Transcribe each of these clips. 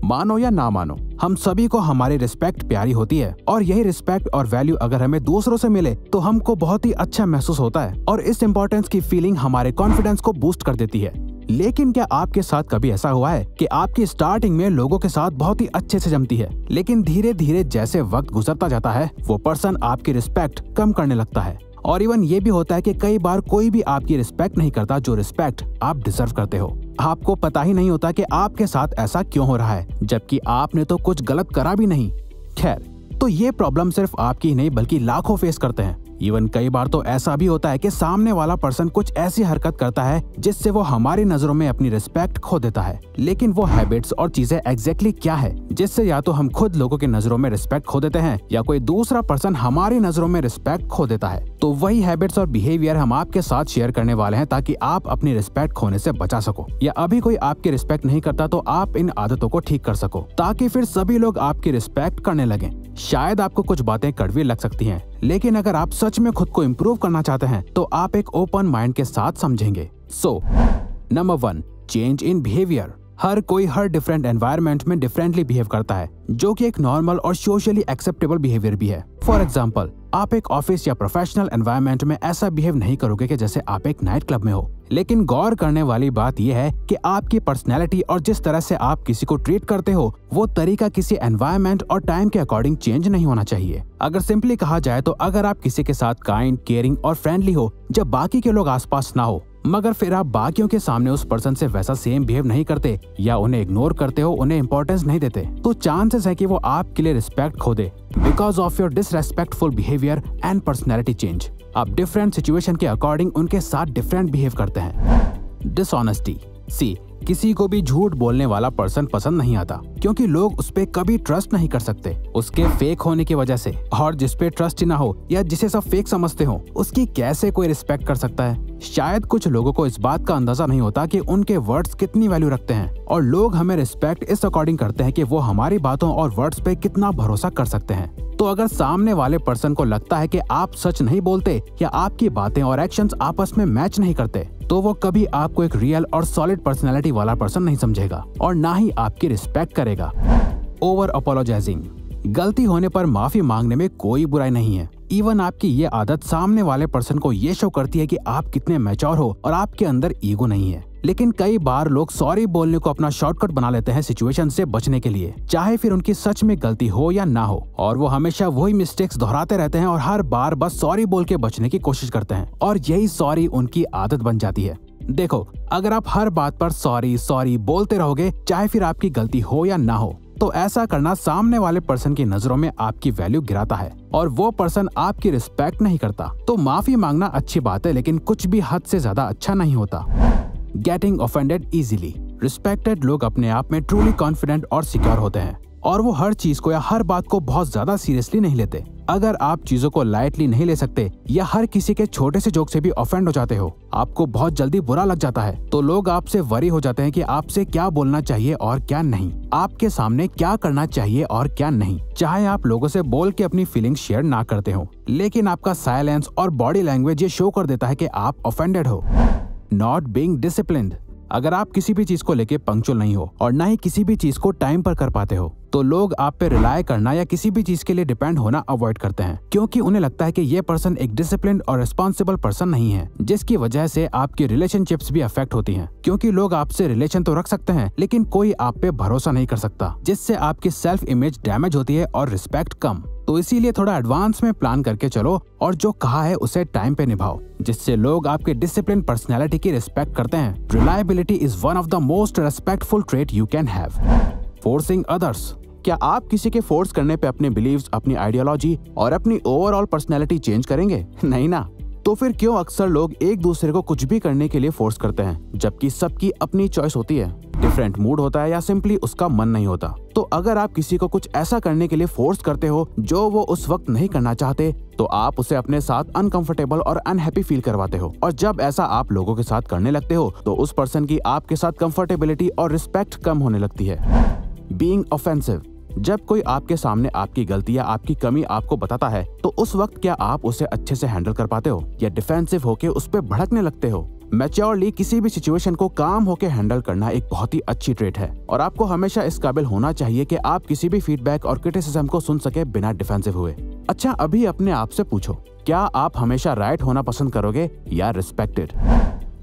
मानो या ना मानो, हम सभी को हमारी रिस्पेक्ट प्यारी होती है और यही रिस्पेक्ट और वैल्यू अगर हमें दूसरों से मिले तो हमको बहुत ही अच्छा महसूस होता है और इस इम्पोर्टेंस की फीलिंग हमारे कॉन्फिडेंस को बूस्ट कर देती है। लेकिन क्या आपके साथ कभी ऐसा हुआ है कि आपकी स्टार्टिंग में लोगों के साथ बहुत ही अच्छे से जमती है, लेकिन धीरे धीरे जैसे वक्त गुजरता जाता है वो पर्सन आपकी रिस्पेक्ट कम करने लगता है? और इवन ये भी होता है कि कई बार कोई भी आपकी रिस्पेक्ट नहीं करता जो रिस्पेक्ट आप डिजर्व करते हो। आपको पता ही नहीं होता कि आपके साथ ऐसा क्यों हो रहा है, जबकि आपने तो कुछ गलत करा भी नहीं। खैर, तो ये प्रॉब्लम सिर्फ आपकी ही नहीं बल्कि लाखों फेस करते हैं। इवन कई बार तो ऐसा भी होता है कि सामने वाला पर्सन कुछ ऐसी हरकत करता है जिससे वो हमारी नजरों में अपनी रिस्पेक्ट खो देता है। लेकिन वो हैबिट्स और चीजें एग्जैक्टली क्या है जिससे या तो हम खुद लोगों की नजरों में रिस्पेक्ट खो देते हैं या कोई दूसरा पर्सन हमारी नजरों में रिस्पेक्ट खो देता है। तो वही हैबिट्स और बिहेवियर हम आपके साथ शेयर करने वाले हैं ताकि आप अपनी रिस्पेक्ट खोने से बचा सको, या अभी कोई आपकी रिस्पेक्ट नहीं करता तो आप इन आदतों को ठीक कर सको ताकि फिर सभी लोग आपकी रिस्पेक्ट करने लगें। शायद आपको कुछ बातें कड़वी लग सकती हैं, लेकिन अगर आप सच में खुद को इम्प्रूव करना चाहते हैं तो आप एक ओपन माइंड के साथ समझेंगे। Number 1, change in behaviour. हर कोई हर डिफरेंट एनवायरनमेंट में डिफरेंटली बिहेव करता है, जो कि एक नॉर्मल और सोशली एक्सेप्टेबल बिहेवियर भी है। फॉर एग्जाम्पल, आप एक ऑफिस या प्रोफेशनल एनवायरनमेंट में ऐसा बिहेव नहीं करोगे कि जैसे आप एक नाइट क्लब में हो। लेकिन गौर करने वाली बात यह है कि आपकी पर्सनैलिटी और जिस तरह से आप किसी को ट्रीट करते हो वो तरीका किसी एनवायरनमेंट और टाइम के अकॉर्डिंग चेंज नहीं होना चाहिए। अगर सिंपली कहा जाए तो अगर आप किसी के साथ काइंड, केयरिंग और फ्रेंडली हो जब बाकी के लोग आसपास ना हो, मगर फिर आप बाकियों के सामने उस पर्सन से वैसा सेम बिहेव नहीं करते या उन्हें इग्नोर करते हो, उन्हें इंपॉर्टेंस नहीं देते, तो चांसेस है कि वो आपके लिए रिस्पेक्ट खो दे because of your disrespectful behaviour and personality change. आप डिफरेंट सिचुएशन के अकॉर्डिंग उनके साथ डिफरेंट बिहेव करते हैं। डिसऑनेस्टी। किसी को भी झूठ बोलने वाला पर्सन पसंद नहीं आता क्योंकि लोग उस पे कभी ट्रस्ट नहीं कर सकते उसके फेक होने की वजह से, और जिस पे ट्रस्ट ही ना हो या जिसे सब फेक समझते हो उसकी कैसे कोई रिस्पेक्ट कर सकता है। शायद कुछ लोगों को इस बात का अंदाजा नहीं होता कि उनके वर्ड्स कितनी वैल्यू रखते हैं और लोग हमें रिस्पेक्ट इस अकॉर्डिंग करते हैं कि वो हमारी बातों और वर्ड्स पे कितना भरोसा कर सकते हैं। तो अगर सामने वाले पर्सन को लगता है कि आप सच नहीं बोलते या आपकी बातें और एक्शंस आपस में मैच नहीं करते, तो वो कभी आपको एक रियल और सॉलिड पर्सनैलिटी वाला पर्सन नहीं समझेगा और ना ही आपकी रिस्पेक्ट करेगा। Over apologising. गलती होने पर माफी मांगने में कोई बुराई नहीं है। इवन आपकी ये आदत सामने वाले पर्सन को ये शो करती है कि आप कितने मैच्योर हो और आपके अंदर ईगो नहीं है। लेकिन कई बार लोग सॉरी बोलने को अपना शॉर्टकट बना लेते हैं सिचुएशन से बचने के लिए, चाहे फिर उनकी सच में गलती हो या ना हो, और वो हमेशा वही मिस्टेक्स दोहराते रहते हैं और हर बार बस सॉरी बोल के बचने की कोशिश करते हैं और यही सॉरी उनकी आदत बन जाती है। देखो, अगर आप हर बात पर सॉरी सॉरी बोलते रहोगे, चाहे फिर आपकी गलती हो या ना हो, तो ऐसा करना सामने वाले पर्सन की नजरों में आपकी वैल्यू गिराता है और वो पर्सन आपकी रिस्पेक्ट नहीं करता। तो माफी मांगना अच्छी बात है, लेकिन कुछ भी हद से ज्यादा अच्छा नहीं होता। Getting offended easily. रिस्पेक्टेड लोग अपने आप में ट्रूली कॉन्फिडेंट और सिक्योर होते हैं और वो हर चीज को या हर बात को बहुत ज्यादा सीरियसली नहीं लेते। अगर आप चीजों को लाइटली नहीं ले सकते या हर किसी के छोटे से जोक से भी ऑफेंड हो जाते हो, आपको बहुत जल्दी बुरा लग जाता है, तो लोग आपसे वरी हो जाते हैं कि आपसे क्या बोलना चाहिए और क्या नहीं, आपके सामने क्या करना चाहिए और क्या नहीं। चाहे आप लोगों से बोल के अपनी फीलिंग्स शेयर ना करते हो, लेकिन आपका साइलेंस और बॉडी लैंग्वेज ये शो कर देता है कि आप ऑफेंडेड हो। Not being disciplined. अगर आप किसी भी चीज को लेके पंक्चुअल नहीं हो और ना ही किसी भी चीज को टाइम पर कर पाते हो, तो लोग आप पे रिलाय करना या किसी भी चीज के लिए डिपेंड होना अवॉइड करते हैं क्योंकि उन्हें लगता है कि ये पर्सन एक डिसिप्लिन्ड और रिस्पॉन्सिबल पर्सन नहीं है, जिसकी वजह से आपकी रिलेशनशिप्स भी अफेक्ट होती हैं क्योंकि लोग आपसे रिलेशन तो रख सकते हैं लेकिन कोई आप पे भरोसा नहीं कर सकता, जिससे आपकी सेल्फ इमेज डैमेज होती है और रिस्पेक्ट कम। तो इसीलिए थोड़ा एडवांस में प्लान करके चलो और जो कहा है उसे टाइम पे निभाओ, जिससे लोग आपके डिसिप्लिन पर्सनैलिटी की रिस्पेक्ट करते हैं। Reliability is one of the most respectful trait you can have. Forcing others. क्या आप किसी के फोर्स करने पे अपने बिलीव्स, अपनी आइडियोलॉजी और अपनी ओवरऑल पर्सनैलिटी चेंज करेंगे? नहीं ना। तो फिर क्यों अक्सर लोग एक दूसरे को कुछ भी करने के लिए फोर्स करते हैं जबकि सबकी अपनी चॉइस होती है, डिफरेंट मूड होता है या सिंपली उसका मन नहीं होता। तो अगर आप किसी को कुछ ऐसा करने के लिए फोर्स करते हो जो वो उस वक्त नहीं करना चाहते, तो आप उसे अपने साथ अनकंफर्टेबल और अनहैप्पी फील करवाते हो, और जब ऐसा आप लोगों के साथ करने लगते हो तो उस पर्सन की आपके साथ कंफर्टेबिलिटी और रिस्पेक्ट कम होने लगती है। Being offensive. जब कोई आपके सामने आपकी गलती या आपकी कमी आपको बताता है, तो उस वक्त क्या आप उसे अच्छे से हैंडल कर पाते हो या डिफेंसिव होके उस पे भड़कने लगते हो? मैच्योरली किसी भी सिचुएशन को काम होकर हैंडल करना एक बहुत ही अच्छी ट्रेट है और आपको हमेशा इस काबिल होना चाहिए कि आप किसी भी फीडबैक और क्रिटिसिज्म को सुन सके बिना डिफेंसिव हुए। अच्छा, अभी अपने आप से पूछो, क्या आप हमेशा राइट होना पसंद करोगे या respected?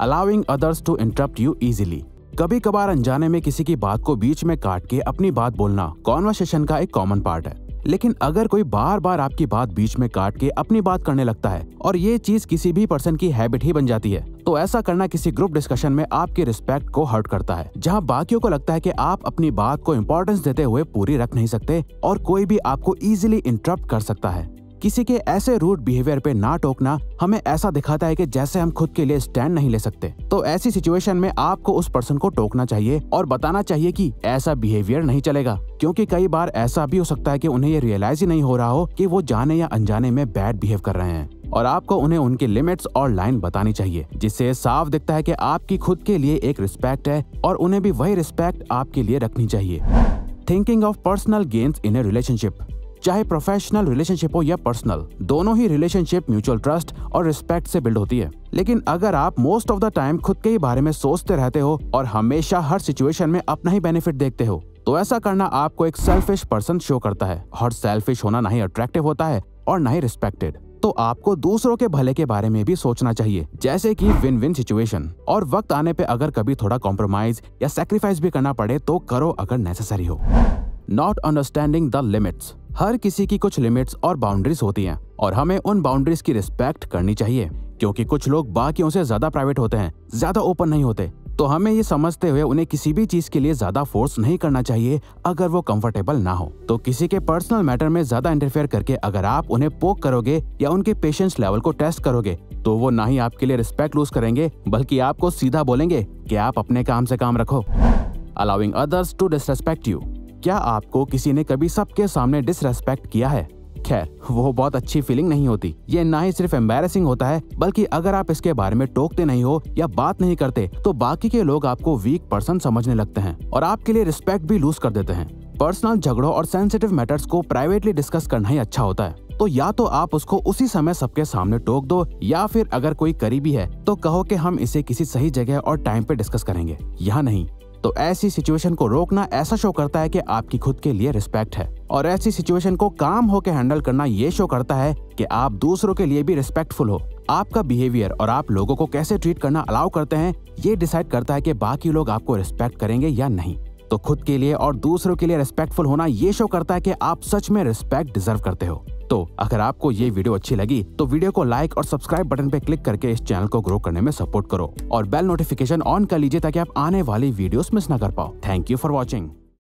Allowing others to interrupt you easily. कभी कभार अनजाने में किसी की बात को बीच में काट के अपनी बात बोलना कॉन्वर्सेशन का एक कॉमन पार्ट है, लेकिन अगर कोई बार बार आपकी बात बीच में काट के अपनी बात करने लगता है और ये चीज किसी भी पर्सन की हैबिट ही बन जाती है, तो ऐसा करना किसी ग्रुप डिस्कशन में आपकी रिस्पेक्ट को हर्ट करता है, जहां बाकियों को लगता है कि आप अपनी बात को इंपॉर्टेंस देते हुए पूरी रख नहीं सकते और कोई भी आपको इजीली इंटरप्ट कर सकता है। किसी के ऐसे रूड बिहेवियर पे ना टोकना हमें ऐसा दिखाता है कि जैसे हम खुद के लिए स्टैंड नहीं ले सकते। तो ऐसी सिचुएशन में आपको उस पर्सन को टोकना चाहिए और बताना चाहिए कि ऐसा बिहेवियर नहीं चलेगा, क्योंकि कई बार ऐसा भी हो सकता है कि उन्हें ये रियलाइज ही नहीं हो रहा हो कि वो जाने या अनजाने में बैड बिहेव कर रहे हैं और आपको उन्हें उनके लिमिट्स और लाइन बतानी चाहिए, जिससे साफ दिखता है कि आपकी खुद के लिए एक रिस्पेक्ट है और उन्हें भी वही रिस्पेक्ट आपके लिए रखनी चाहिए। Thinking of personal gains in A relationship. चाहे प्रोफेशनल रिलेशनशिप हो या पर्सनल, दोनों ही रिलेशनशिप म्यूचुअल ट्रस्ट और रिस्पेक्ट से बिल्ड होती है। लेकिन अगर आप मोस्ट ऑफ द टाइम खुद के ही बारे में सोचते रहते हो और हमेशा हर सिचुएशन में अपना ही बेनिफिट देखते हो, तो ऐसा करना आपको एक सेल्फिश पर्सन शो करता है और सेल्फिश होना ना ही अट्रैक्टिव होता है और ना ही रिस्पेक्टेड। तो आपको दूसरों के भले के बारे में भी सोचना चाहिए, जैसे कि विन विन सिचुएशन, और वक्त आने पे अगर कभी थोड़ा कॉम्प्रोमाइज या सैक्रिफाइस भी करना पड़े तो करो अगर नेसेसरी हो। Not understanding the limits. हर किसी की कुछ लिमिट्स और बाउंड्रीज होती हैं और हमें उन बाउंड्रीज की रिस्पेक्ट करनी चाहिए, क्योंकि कुछ लोग बाकियों से ज्यादा प्राइवेट होते हैं, ज्यादा ओपन नहीं होते। तो हमें ये समझते हुए उन्हें किसी भी चीज के लिए ज्यादा फोर्स नहीं करना चाहिए अगर वो कंफर्टेबल ना हो। तो किसी के पर्सनल मैटर में ज्यादा इंटरफेयर करके अगर आप उन्हें पोक करोगे या उनके पेशेंस लेवल को टेस्ट करोगे, तो वो ना ही आपके लिए रिस्पेक्ट लूज करेंगे बल्कि आपको सीधा बोलेंगे कि आप अपने काम से काम रखो। Allowing others to disrespect you. क्या आपको किसी ने कभी सबके सामने डिसरेस्पेक्ट किया है? खैर, वो बहुत अच्छी फीलिंग नहीं होती। ये ना ही सिर्फ एम्बैरेसिंग होता है, बल्कि अगर आप इसके बारे में टोकते नहीं हो या बात नहीं करते तो बाकी के लोग आपको वीक पर्सन समझने लगते हैं और आपके लिए रिस्पेक्ट भी लूज कर देते हैं। पर्सनल झगड़ों और सेंसिटिव मैटर्स को प्राइवेटली डिस्कस करना ही अच्छा होता है। तो या तो आप उसको उसी समय सबके सामने टोक दो, या फिर अगर कोई करीबी है तो कहो कि हम इसे किसी सही जगह और टाइम पे डिस्कस करेंगे, यहाँ नहीं। तो ऐसी सिचुएशन को रोकना ऐसा शो करता है कि आपकी खुद के लिए रिस्पेक्ट है, और ऐसी सिचुएशन को काम होकर हैंडल करना ये शो करता है कि आप दूसरों के लिए भी रिस्पेक्टफुल हो। आपका बिहेवियर और आप लोगों को कैसे ट्रीट करना अलाउ करते हैं, ये डिसाइड करता है कि बाकी लोग आपको रिस्पेक्ट करेंगे या नहीं। तो खुद के लिए और दूसरों के लिए रिस्पेक्टफुल होना ये शो करता है कि आप सच में रिस्पेक्ट डिजर्व करते हो। तो अगर आपको ये वीडियो अच्छी लगी तो वीडियो को लाइक और सब्सक्राइब बटन पे क्लिक करके इस चैनल को ग्रो करने में सपोर्ट करो और बेल नोटिफिकेशन ऑन कर लीजिए ताकि आप आने वाली वीडियोस मिस ना कर पाओ। Thank you for watching.